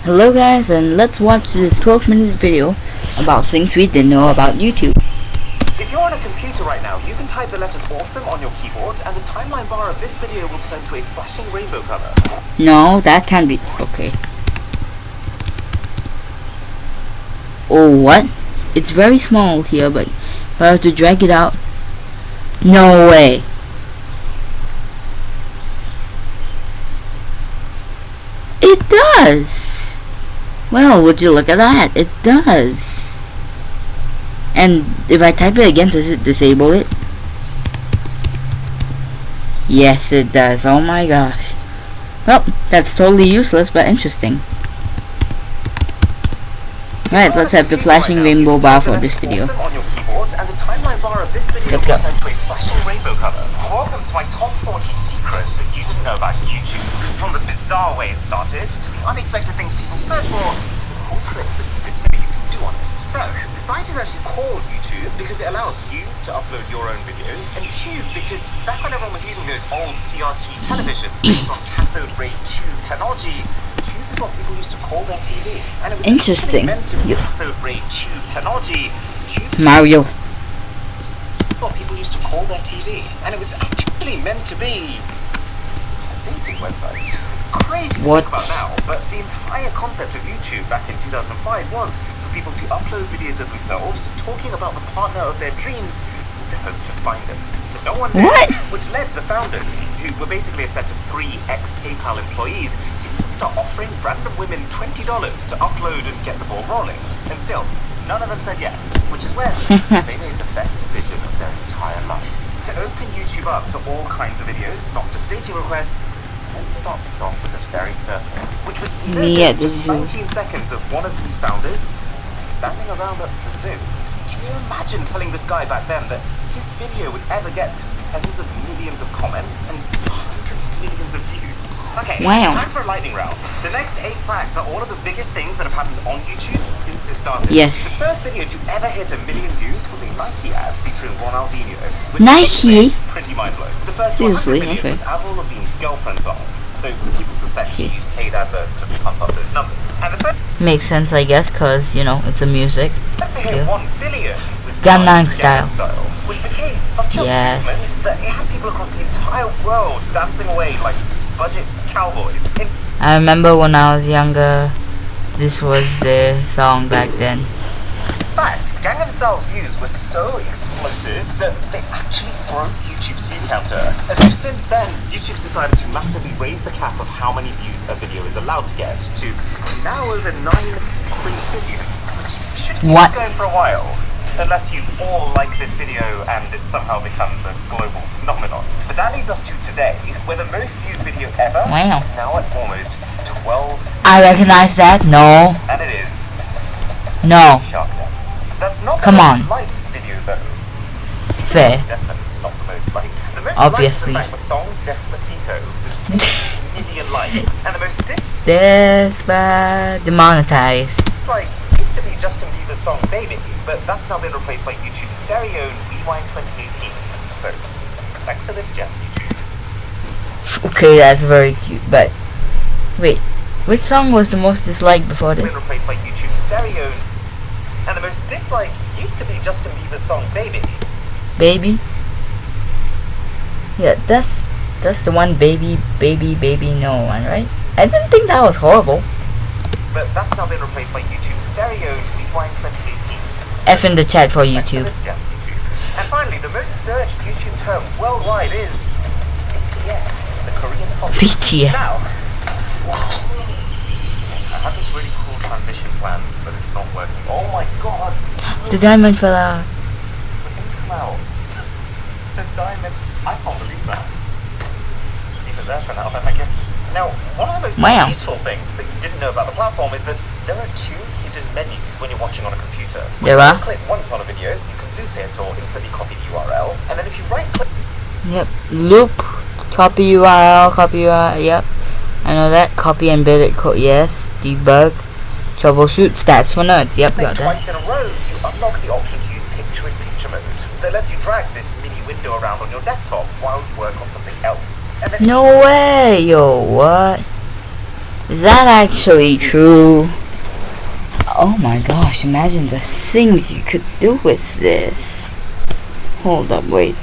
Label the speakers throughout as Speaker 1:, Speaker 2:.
Speaker 1: Hello guys, and let's watch this 12-minute video about things we didn't know about YouTube.
Speaker 2: If you're on a computer right now, you can type the letters awesome on your keyboard and the timeline bar of this video will turn to a flashing rainbow color.
Speaker 1: No, that can't be... okay. Oh, what? It's very small here, but if I have to drag it out... No way! It does! Well, would you look at that? It does. And if I type it again, does it disable it? Yes, it does. Oh my gosh. Well, that's totally useless, but interesting. Right, let's have the flashing rainbow bar for this video. Let's go.
Speaker 2: Welcome to my top 40 secrets that you didn't know about YouTube. From the bizarre way it started, to the unexpected things people search for, to the cool tricks that you didn't know you could do on it. So, the site is actually called YouTube because it allows you to upload your own videos, and tube because back when everyone was using those old CRT televisions based on cathode ray tube technology, tube is what people used to call their TV. And it was
Speaker 1: interesting.
Speaker 2: Meant to be cathode ray tube technology.
Speaker 1: Mario.
Speaker 2: What people used to call their TV, and it was actually meant to be a dating website. It's crazy to think about now, but the entire concept of YouTube back in 2005 was for people to upload videos of themselves talking about the partner of their dreams with the hope to find them. But no one did, which led the founders, who were basically a set of 3 ex-PayPal employees, to start offering random women $20 to upload and get the ball rolling. And still, none of them said yes, which is when they made the best decision of their entire lives. To open YouTube up to all kinds of videos, not just dating requests, and then to start things off with a very personal one, which was just 19 seconds of one of these founders standing around at the zoo. Can you imagine telling this guy back then that his video would ever get tens of millions of comments and hundreds of millions of views? Okay, time for a lightning round. The next 8 facts are all of the biggest things that have happened on YouTube since it started.
Speaker 1: Yes.
Speaker 2: The first video to ever hit 1 million views was a Nike ad featuring Ronaldinho.
Speaker 1: Nike?
Speaker 2: Pretty mind-blowing. The first 100 million was Avril Lavigne's Girlfriend song, though people suspect she used paid adverts to pump up those numbers. And the
Speaker 1: makes sense, I guess, cause you know it's a music.
Speaker 2: First to hit 1 billion was
Speaker 1: Gangnam Style,
Speaker 2: which became such a movement that it had people across the entire world dancing away like budget cowboys.
Speaker 1: I remember when I was younger, this was the song back then.
Speaker 2: In fact, Gangnam Style's views were so explosive that they actually broke YouTube's view counter. And since then, YouTube's decided to massively raise the cap of how many views a video is allowed to get to now over 9 quintillion, which should keep us going for a while. Unless you all like this video and it somehow becomes a global phenomenon. But that leads us to today, where the most viewed video ever is now at almost 12.
Speaker 1: I recognize that. No.
Speaker 2: And it is.
Speaker 1: No.
Speaker 2: Shark Dance. That's not
Speaker 1: Come
Speaker 2: the
Speaker 1: on.
Speaker 2: most liked video though.
Speaker 1: Fair.
Speaker 2: Definitely not the most liked. The most
Speaker 1: obviously
Speaker 2: liked is in fact the song Despacito with 1 million likes. And the most
Speaker 1: demonetized.
Speaker 2: It's like used to be Justin Bieber's song Baby, but that's now been replaced by YouTube's very own Rewind 2018. So, thanks for this gem, YouTube.
Speaker 1: Okay, that's very cute, but wait, which song was the most disliked before this?
Speaker 2: Been replaced by YouTube's very own, and the most disliked used to be Justin Bieber's song Baby.
Speaker 1: Baby? Yeah, that's the one, baby no one, right? I didn't think that was horrible.
Speaker 2: But that's now been replaced by YouTube's very own Rewind 2018.
Speaker 1: F in the chat for YouTube.
Speaker 2: And finally, the most searched YouTube term worldwide is BTS, the Korean pop group.
Speaker 1: BTS.
Speaker 2: Now, I had this really cool transition plan, but it's not working. Oh my god!
Speaker 1: The diamond fell out.
Speaker 2: The things come out. The diamond. I can't believe that. Just leave it there for now, then I guess. Now, one of the most useful things that you didn't know about the platform is that there are 2 hidden menus when you're watching on a computer. When you click once on a video, you can loop it or instantly copy the URL, and then if you right-click...
Speaker 1: Yep, loop, copy URL, yep. I know that. Copy embedded code, yes. Debug, troubleshoot, stats for nerds, yep, got that.
Speaker 2: Twice in a row, you unlock the option to use picture-in-picture mode. That lets you drag this mini window around on your desktop while you work on something else. And then
Speaker 1: no way, yo, what? Is that actually true? Oh my gosh, imagine the things you could do with this. Hold up, wait.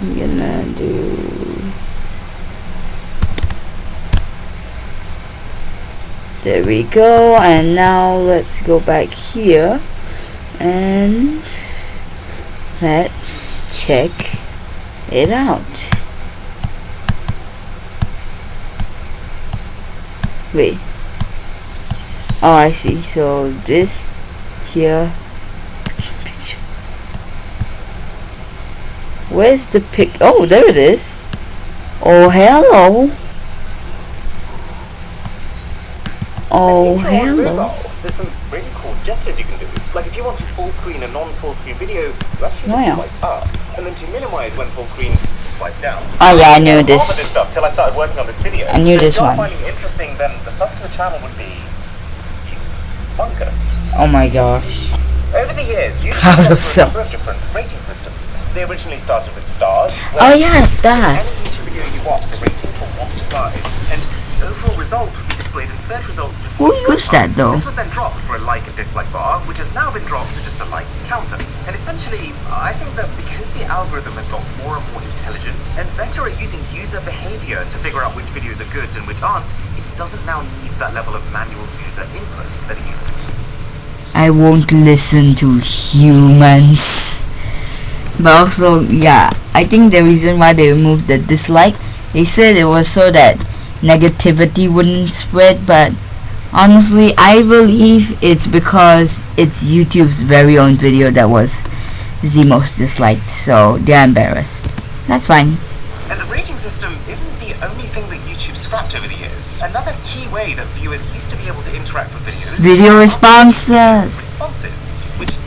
Speaker 1: I'm gonna do... There we go, and now let's go back here and let's check it out. Wait. Oh, I see. So this here. Where's the pic? Oh, there it is. Oh, hello. Oh, hello.
Speaker 2: There's some really cool gestures you can do. Like if you want to full screen a non-full screen video, you actually just swipe up, and then to minimize when full screen, swipe down.
Speaker 1: Oh yeah, I knew this.
Speaker 2: Stuff till I started working on this video.
Speaker 1: I knew this one.
Speaker 2: If you start finding it interesting, then the sub to the channel would be humongous.
Speaker 1: Oh my gosh.
Speaker 2: Over the years, YouTube had a number of different rating systems. They originally started with stars.
Speaker 1: Oh yeah, stars.
Speaker 2: Any YouTube video you watch, the rating from 1 to 5, and the overall result would be displayed in search results before.
Speaker 1: Who used that though?
Speaker 2: So this was then dropped for a like and dislike bar, which has now been dropped to just a like counter. And essentially, I think that because the algorithm has got more and more intelligent and better at using user behavior to figure out which videos are good and which aren't, it doesn't now need that level of manual user input that it used to.
Speaker 1: I won't listen to humans. But also, yeah, I think the reason why they removed the dislike, they said it was so that negativity wouldn't spread, but honestly, I believe it's because it's YouTube's very own video that was the most disliked, so they're embarrassed. That's fine.
Speaker 2: And the rating system isn't the only thing that YouTube scrapped over the years. Another key way that viewers used to be able to interact with videos...
Speaker 1: Video responses!
Speaker 2: Responses, which...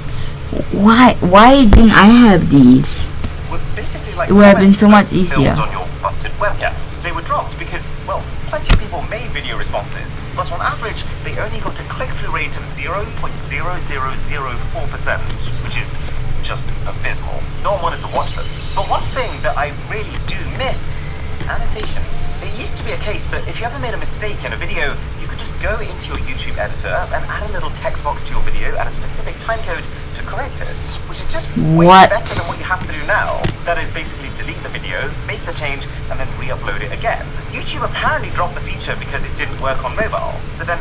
Speaker 1: Why didn't I have these?
Speaker 2: Were basically like...
Speaker 1: It would have been so much easier.
Speaker 2: ...on your busted webcam. They were dropped because, well, plenty of people made video responses, but on average, they only got a click-through rate of 0.0004%, which is just abysmal. No one wanted to watch them. But one thing that I really do miss is annotations. It used to be a case that if you ever made a mistake in a video, you could just go into your YouTube editor and add a little text box to your video and a specific timecode to correct it, which is just way better than what you have to do now. That is basically delete the video, make the change, and then re-upload it again. YouTube apparently dropped the feature because it didn't work on mobile, but then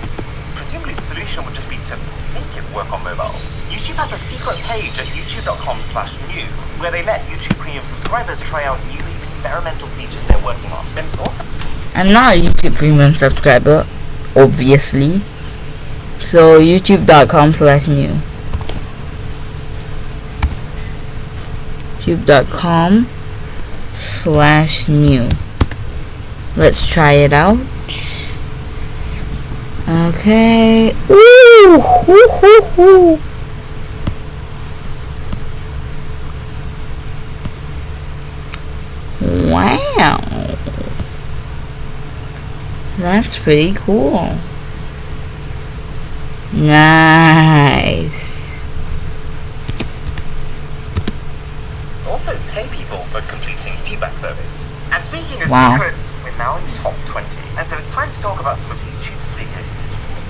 Speaker 2: presumably the solution would just be to make it work on mobile. YouTube has a secret page at youtube.com/new where they let YouTube Premium subscribers try out new experimental features they're working on. And also,
Speaker 1: I'm not a YouTube Premium subscriber, obviously. So youtube.com/new. youtube.com/new. Let's try it out. Okay. Ooh, hoo, hoo, hoo. Wow. That's pretty cool. Nice.
Speaker 2: also pay people for completing feedback surveys. And speaking of secrets, we're now in top 20. And so it's time to talk about some of YouTube's biggest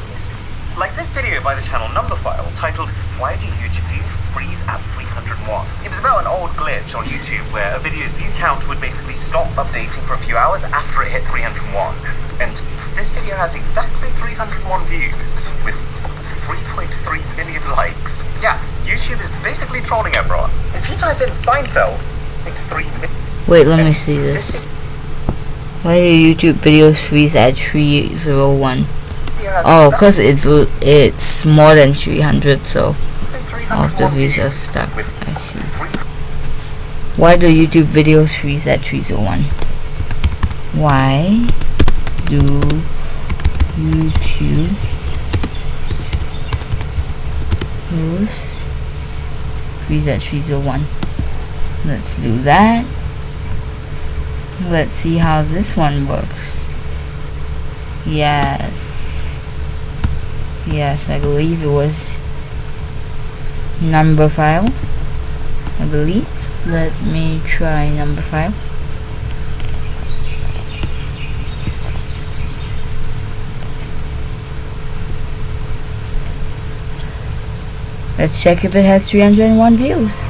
Speaker 2: mysteries. Like this video by the channel Numberphile titled, "Why do YouTube views freeze at 301? It was about an old glitch on YouTube where a video's view count would basically stop updating for a few hours after it hit 301. And this video has exactly 301 views, with 3.3 million likes. Yeah, YouTube is basically trolling everyone. If you type in Seinfeld, it's 3 million.
Speaker 1: Wait, let me see this. Why do YouTube videos freeze at 301? Oh, because it's more than 300, so all of the views are stuck. I see. Why do YouTube videos freeze at 301? Why do YouTube videos freeze at 301? Let's do that. Let's see how this one works. Yes, I believe it was Numberphile. I believe. Let me try Numberphile. Let's check if it has 301 views.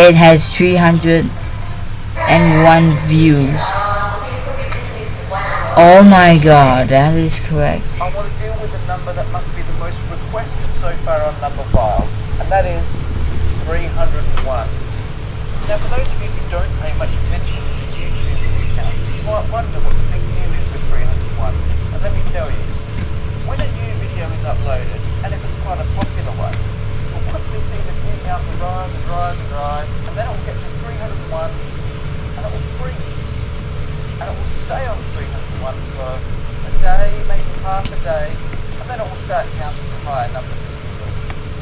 Speaker 1: It has 301 views. Oh my god, that is correct.
Speaker 2: I want to deal with the number that must be the most requested so far on number file, and that is 301. Now, for those of you who don't pay much attention to the YouTube view count, you might wonder what the big deal is with 301. And let me tell you, when a new video is uploaded, and if it's quite a popular one, you'll quickly see the view count rise and rise and rise, and then it will get to 301, and it will freeze. And it will stay on 301 for a day, maybe half a day, and then it will start counting to higher numbers of people.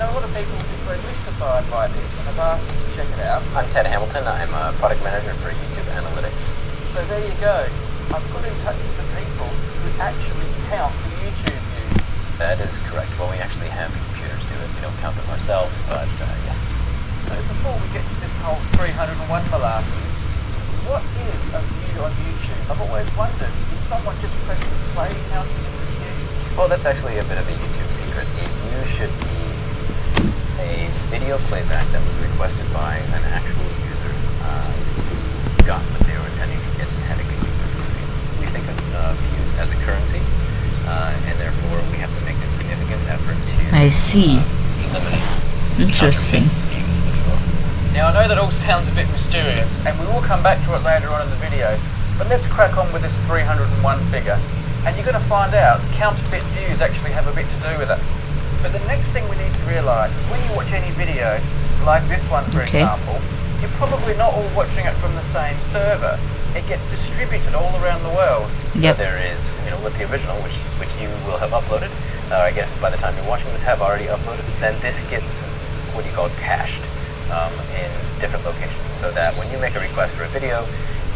Speaker 2: Now, a lot of people have been very mystified by this and have asked us to check it out.
Speaker 3: I'm Ted Hamilton. I'm a product manager for YouTube Analytics.
Speaker 2: So there you go. I've put in touch with the people who actually count the YouTube views.
Speaker 3: That is correct. Well, we actually have computers do it. We don't count them ourselves, but yes.
Speaker 2: So before we get to this whole 301 malarkey, what is a view on YouTube? I've always wondered, is someone just pressing play counting as a view?
Speaker 3: Well, that's actually a bit of a YouTube secret. A view should be a video playback that was requested by an actual user who got what they were intending to get and had a good user experience. We think of views as a currency, and therefore we have to make a significant effort to
Speaker 1: I see.
Speaker 3: eliminate
Speaker 1: Interesting.
Speaker 3: views, if you will.
Speaker 2: Now, I know that all sounds a bit mysterious, and we will come back to it later on in the video, but let's crack on with this 301 figure, and you're going to find out counterfeit views actually have a bit to do with it. But the next thing we need to realise is when you watch any video, like this one for example, you're probably not all watching it from the same server. It gets distributed all around the world.
Speaker 1: Yep.
Speaker 3: So there is, with the original, which you will have uploaded, or I guess by the time you're watching this have already uploaded, then this gets what you call cached in different locations, so that when you make a request for a video,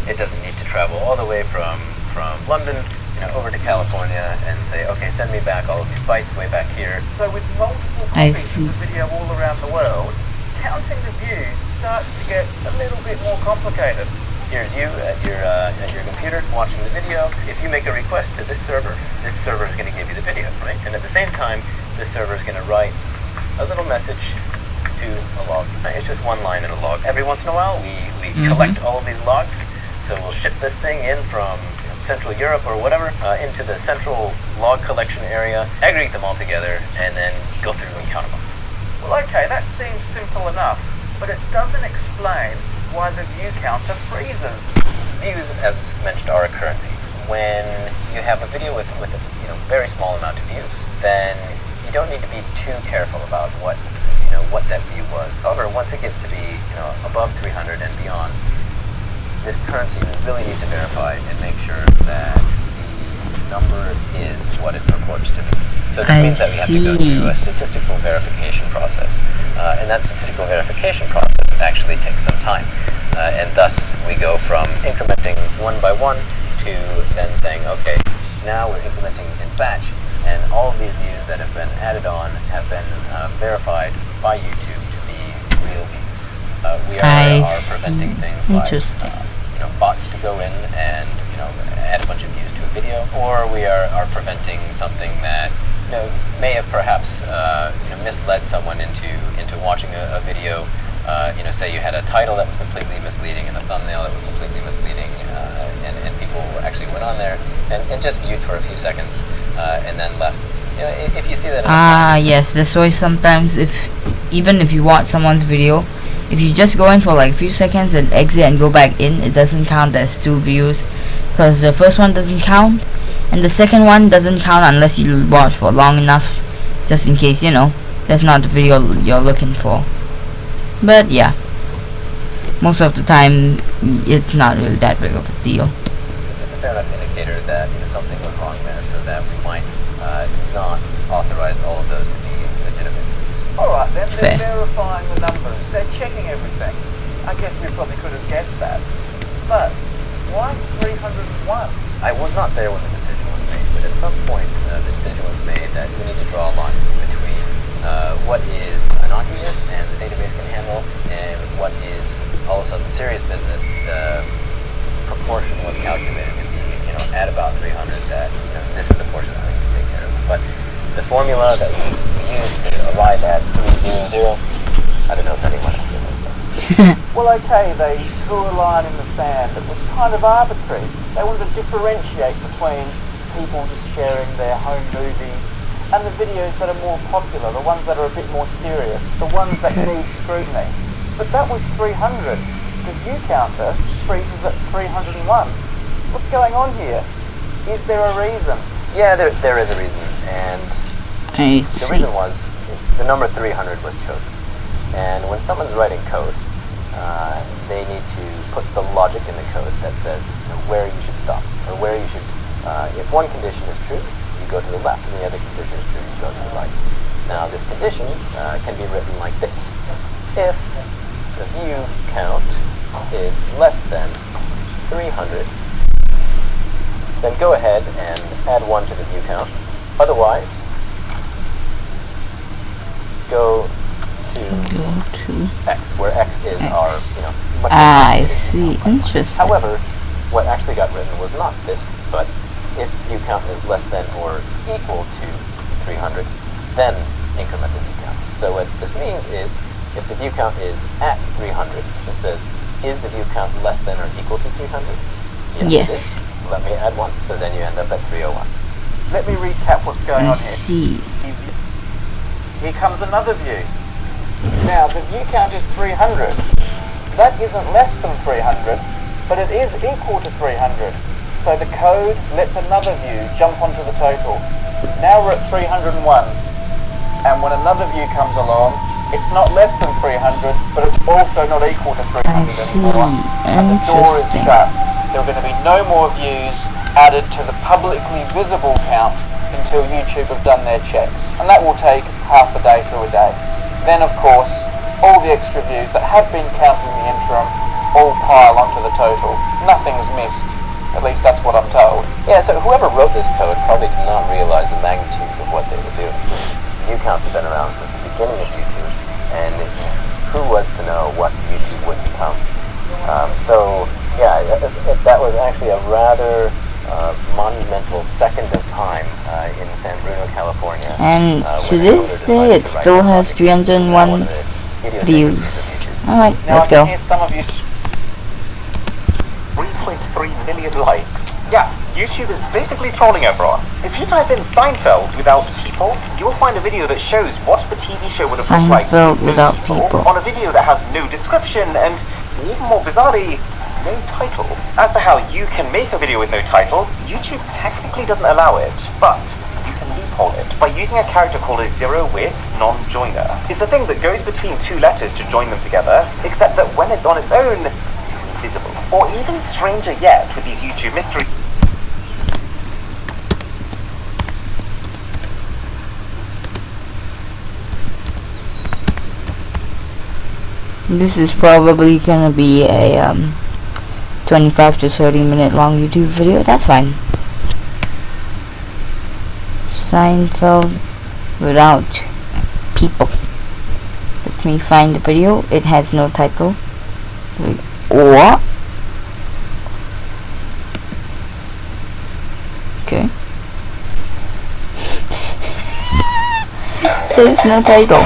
Speaker 3: it doesn't need to travel all the way from London over to California and say, okay, send me back all of these bytes way back here.
Speaker 2: So with multiple copies of the video all around the world, counting the views starts to get a little bit more complicated.
Speaker 3: Here's you at your computer watching the video. If you make a request to this server is going to give you the video, right? And at the same time, this server is going to write a little message to a log. Right? It's just one line in a log. Every once in a while, we collect all of these logs. So we'll ship this thing in from Central Europe or whatever into the central log collection area, aggregate them all together, and then go through and count them up.
Speaker 2: Well, okay, that seems simple enough, but it doesn't explain why the view counter freezes.
Speaker 3: Views, as mentioned, are a currency. When you have a video with a very small amount of views, then you don't need to be too careful about what that view was. However, once it gets to be above 300 and beyond, this currency we really need to verify and make sure that the number is what it purports to be. So this means that we have to go through a statistical verification process, and that statistical verification process actually takes some time, and thus we go from incrementing one by one to then saying, okay, now we're incrementing in batch, and all of these views that have been added on have been verified by YouTube to be real views. We are preventing things like bots to go in and add a bunch of views to a video, or we are preventing something that may have perhaps misled someone into watching a video. Say you had a title that was completely misleading and a thumbnail that was completely misleading, and people actually went on there and just viewed for a few seconds and then left. If you see that.
Speaker 1: Yes, that's why sometimes even if you watch someone's video, if you just go in for like a few seconds and exit and go back in, it doesn't count as 2 views, because the first one doesn't count and the second one doesn't count unless you watch for long enough, just in case that's not the video you're looking for. But yeah, most of the time it's not really that big of a deal.
Speaker 3: It's a fair enough indicator that something was wrong there, so that we might not authorize all of those to be legitimate views.
Speaker 2: Alright then, they're verifying the numbers, they're checking everything. I guess we probably could have guessed that. But why 301?
Speaker 3: I was not there when the decision was made, but at some point the decision was made that we need to draw a line between what is innocuous and the database can handle, and what is all of a sudden serious business. The proportion was calculated to be, at about 300, that this is the portion that we can take care of. But the formula that we used to arrive at 300, I don't know if anyone actually knows that.
Speaker 4: Well, okay, they drew a line in the sand that was kind of arbitrary. They wanted to differentiate between people just sharing their home movies and the videos that are more popular, the ones that are a bit more serious, the ones that need scrutiny. But that was 300. The view counter freezes at 301. What's going on here? Is there a reason?
Speaker 3: Yeah, there is a reason, and the reason was the number 300 was chosen. And when someone's writing code, they need to put the logic in the code that says where you should stop, or where you should, if one condition is true, you go to the left, and the other condition is true, you go to the right. Now this condition can be written like this. If the view count is less than 300, then go ahead and add 1 to the view count. Otherwise, go to X, where X is our, much
Speaker 1: I see. Interesting.
Speaker 3: However, what actually got written was not this, but if view count is less than or equal to 300, then increment the view count. So what this means is, if the view count is at 300, it says, is the view count less than or equal to 300? Yes. It is. Let me add 1, so then you end up at 301.
Speaker 4: Let me recap what's going on here.
Speaker 1: See.
Speaker 4: Here comes another view. Now, the view count is 300. That isn't less than 300, but it is equal to 300. So the code lets another view jump onto the total. Now we're at 301, and when another view comes along, it's not less than 300, but it's also not equal to 300 anymore. And the door is shut. There are going to be no more views added to the publicly visible count until YouTube have done their checks. And that will take half a day to a day. Then, of course, all the extra views that have been counted in the interim all pile onto the total. Nothing's missed. At least that's what I'm told.
Speaker 3: Yeah, so whoever wrote this code probably did not realize the magnitude of what they were doing. View counts have been around since the beginning of YouTube, and who was to know what YouTube would become? So, yeah, that was actually a rather monumental second of time in San Bruno, California.
Speaker 1: And to this day, it still has 301 views. Alright, let's go.
Speaker 2: 3.3 million likes. Yeah, YouTube is basically trolling everyone. If you type in Seinfeld without people, you'll find a video that shows what the TV show would have looked like
Speaker 1: Seinfeld without people.
Speaker 2: on a video that has no description and, even more bizarrely, no title. As for how you can make a video with no title, YouTube technically doesn't allow it, but you can loophole it by using a character called a zero with non-joiner. It's a thing that goes between 2 letters to join them together, except that when it's on its own, it's invisible. Or even stranger yet with these YouTube mystery.
Speaker 1: This is probably gonna be a 25 to 30 minute long YouTube video. That's fine. Seinfeld without people. Let me find the video. It has no title. What? Okay. There's no title.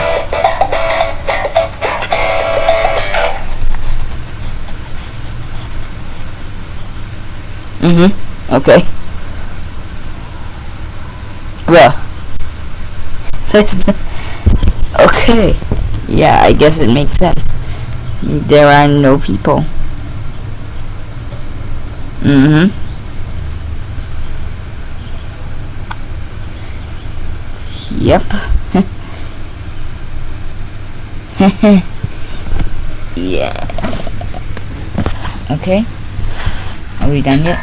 Speaker 1: Okay. Bruh. That's okay. Yeah, I guess it makes sense. There are no people. Yep. Yeah. Okay. Are we done yet?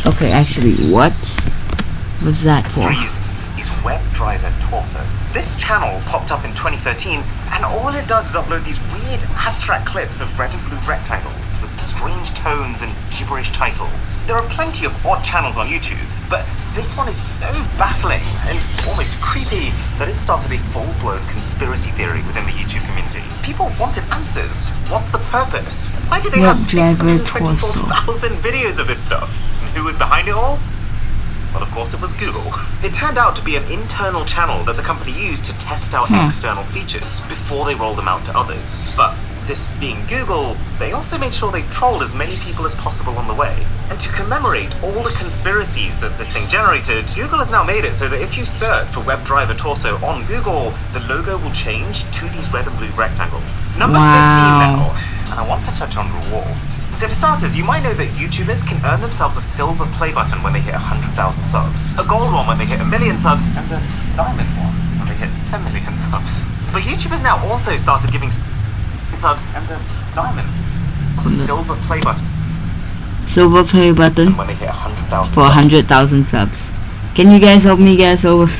Speaker 1: Okay, actually, what was that for?
Speaker 2: Is WebDriver Torso. This channel popped up in 2013, and all it does is upload these weird abstract clips of red and blue rectangles with strange tones and gibberish titles. There are plenty of odd channels on YouTube, but this one is so baffling and almost creepy that it started a full-blown conspiracy theory within the YouTube community. People wanted answers. What's the purpose? Why do they have 624,000 videos of this stuff? And who was behind it all? Well, of course, it was Google. It turned out to be an internal channel that the company used to test out external features before they rolled them out to others. But this being Google, they also made sure they trolled as many people as possible on the way. And to commemorate all the conspiracies that this thing generated, Google has now made it so that if you search for WebDriver Torso on Google, the logo will change to these red and blue rectangles. Number 15 now. And I want to touch on rewards. So for starters, you might know that YouTubers can earn themselves a silver play button when they hit 100,000 subs, a gold one when they hit 1 million subs, and a diamond one when they hit 10 million subs. But YouTubers now also started giving subs and a diamond, a silver play button.
Speaker 1: Silver play button
Speaker 2: when they hit 100,000
Speaker 1: for 100,000 subs. Can you guys help me get over?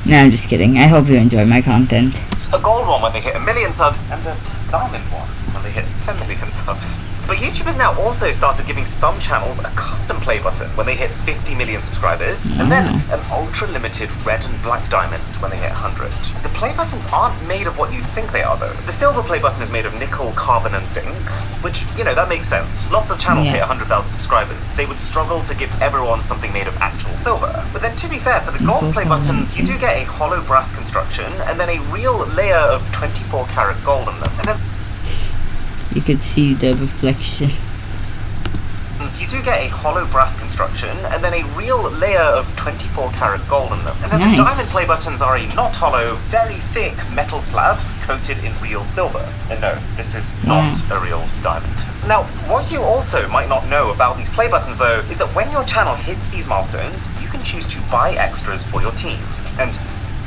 Speaker 1: No, I'm just kidding. I hope you enjoy my content.
Speaker 2: A gold one when they hit 1 million subs, and a diamond one when they hit 10 million subs. But YouTubers now also started giving some channels a custom play button when they hit 50 million subscribers, and then an ultra-limited red and black diamond when they hit 100. The play buttons aren't made of what you think they are, though. The silver play button is made of nickel, carbon, and zinc, which, you know, that makes sense. Lots of channels hit 100,000 subscribers. They would struggle to give everyone something made of actual silver. But then, to be fair, for the gold play buttons, you do get a hollow brass construction, and then a real layer of 24 karat gold in them. And then
Speaker 1: you could see the reflection.
Speaker 2: You do get a hollow brass construction, and then a real layer of 24 karat gold in them. And then the diamond play buttons are a not hollow, very thick metal slab coated in real silver. And no, this is not a real diamond. Now, what you also might not know about these play buttons, though, is that when your channel hits these milestones, you can choose to buy extras for your team. And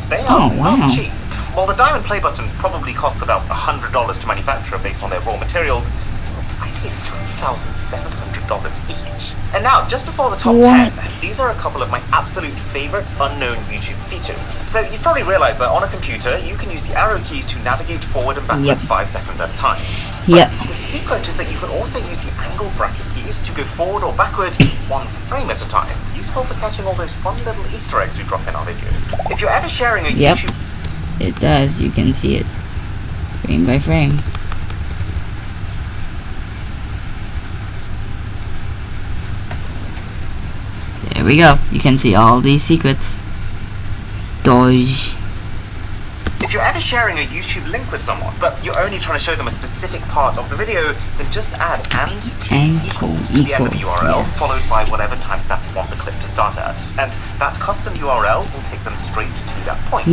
Speaker 2: they are not cheap. While the diamond play button probably costs about $100 to manufacture based on their raw materials, I paid $3,700 each. And now, just before the top 10, these are a couple of my absolute favorite unknown YouTube features. So you've probably realized that on a computer, you can use the arrow keys to navigate forward and backward 5 seconds at a time. But the secret is that you can also use the angle bracket keys to go forward or backward 1 frame at a time. Useful for catching all those fun little Easter eggs we drop in our videos. If you're ever sharing a YouTube...
Speaker 1: It does, you can see it frame by frame. There we go, you can see all these secrets. Doge.
Speaker 2: If you're ever sharing a YouTube link with someone, but you're only trying to show them a specific part of the video, then just add and t equals to the end of the URL, followed by whatever timestamp you want the clip to start at. And that custom URL will take them straight to that point.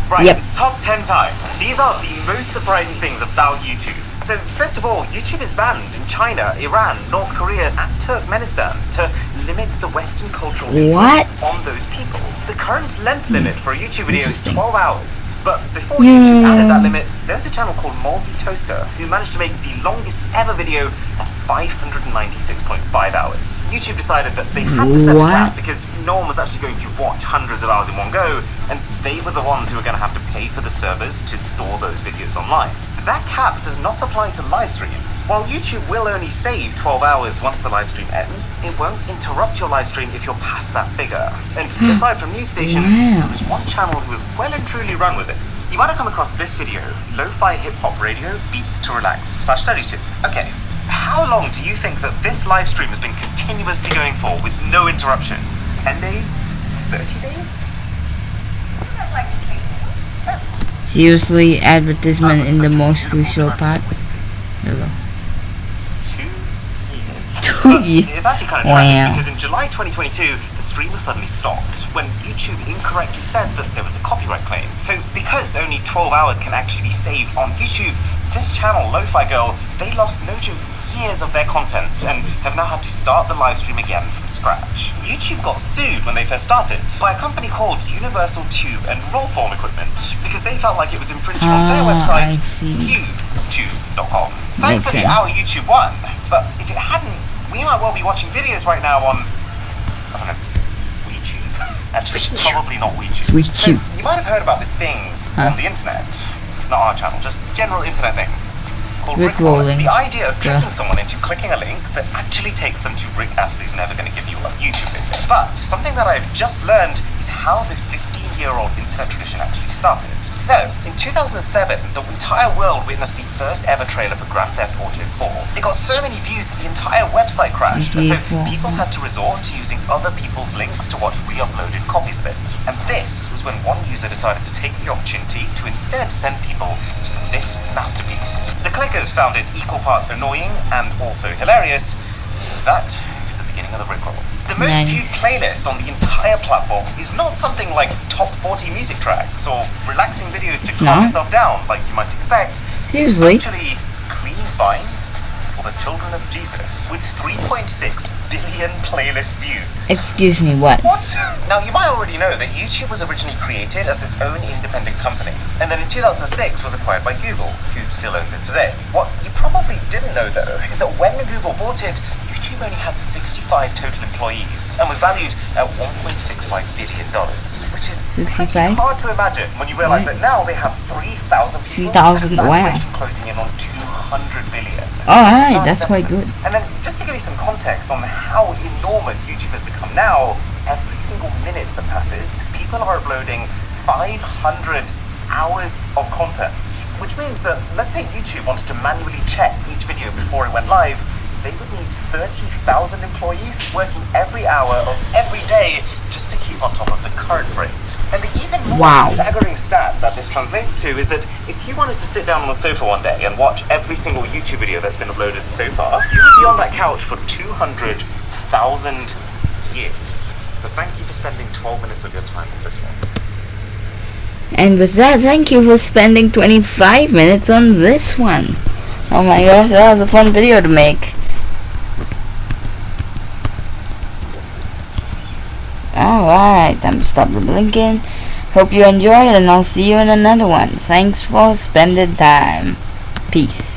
Speaker 2: Right, it's top 10 time. These are the most surprising things about YouTube. So, first of all, YouTube is banned in China, Iran, North Korea, and Turkmenistan to limit the Western cultural influence on those people. The current length limit for a YouTube video is 12 hours. But before YouTube added that limit, there's a channel called Moldy Toaster who managed to make the longest ever video at 596.5 hours. YouTube decided that they had to set a cap because no one was actually going to watch hundreds of hours in one go, and they were the ones who were going to have to pay for the servers to store those videos online. But that cap does not apply to live streams. While YouTube will only save 12 hours once the live stream ends, it won't interrupt your live stream if you're past that figure. And aside from news stations, there's one channel who has well and truly run with this. You might have come across this video, Lo-Fi Hip Hop Radio Beats to Relax /Study Tip. Okay, how long do you think that this live stream has been continuously going for with no interruption? 10 days? 30 days?
Speaker 1: Seriously, advertisement in the most crucial part. Here we go.
Speaker 2: 2 years. It's actually kind of tragic because in July 2022, the stream was suddenly stopped when YouTube incorrectly said that there was a copyright claim. So because only 12 hours can actually be saved on YouTube, this channel, Lo-Fi Girl, they lost no joke years of their content and have now had to start the live stream again from scratch. YouTube got sued when they first started by a company called Universal Tube and Rollfall Equipment because they felt like it was infringing on their website, YouTube.com. Thankfully, our YouTube won, but if it hadn't, we might well be watching videos right now on, I don't know, WeTube. Actually, probably not WeTube. So, you might have heard about this thing on the internet, not our channel, just general internet thing, called
Speaker 1: Rickrolling.
Speaker 2: The idea of tricking
Speaker 1: Yeah.
Speaker 2: someone into clicking a link that actually takes them to Rick Astley's never going to give you a YouTube video. But something that I've just learned is how this 15-year-old internet tradition actually started. So, in 2007, the entire world witnessed the first ever trailer for Grand Theft Auto 4. It got so many views that the entire website crashed, and so people had to resort to using other people's links to watch re-uploaded copies of it. And this was when one user decided to take the opportunity to instead send people to this masterpiece. The clickers found it equal parts annoying and also hilarious. That is the beginning of the Rickroll. The most viewed playlist on the entire platform is not something like top 40 music tracks or relaxing videos to calm yourself down like you might expect.
Speaker 1: Seriously?
Speaker 2: It's actually clean finds for the children of Jesus with 3.6 billion playlist views.
Speaker 1: Excuse me, what?
Speaker 2: What? Now, you might already know that YouTube was originally created as its own independent company, and then in 2006 was acquired by Google, who still owns it today. What you probably didn't know, though, is that when Google bought it, YouTube only had 65 total employees and was valued at $1.65 billion, which is pretty hard to imagine when you realize that now they have 3,000 people
Speaker 1: 3,000,
Speaker 2: and
Speaker 1: wow.
Speaker 2: valuation closing in on 200 billion.
Speaker 1: Alright, that's quite good.
Speaker 2: And then, just to give you some context on how enormous YouTube has become now, every single minute that passes, people are uploading 500 hours of content, which means that, let's say YouTube wanted to manually check each video before it went live, they would need 30,000 employees working every hour of every day just to keep on top of the current rate. And the even more staggering stat that this translates to is that if you wanted to sit down on the sofa one day and watch every single YouTube video that's been uploaded so far, you would be on that couch for 200,000 years. So thank you for spending 12 minutes of your time on this one.
Speaker 1: And with that, thank you for spending 25 minutes on this one. Oh my gosh, that was a fun video to make. Alright, time to stop the blinking. Hope you enjoyed, and I'll see you in another one. Thanks for spending time. Peace.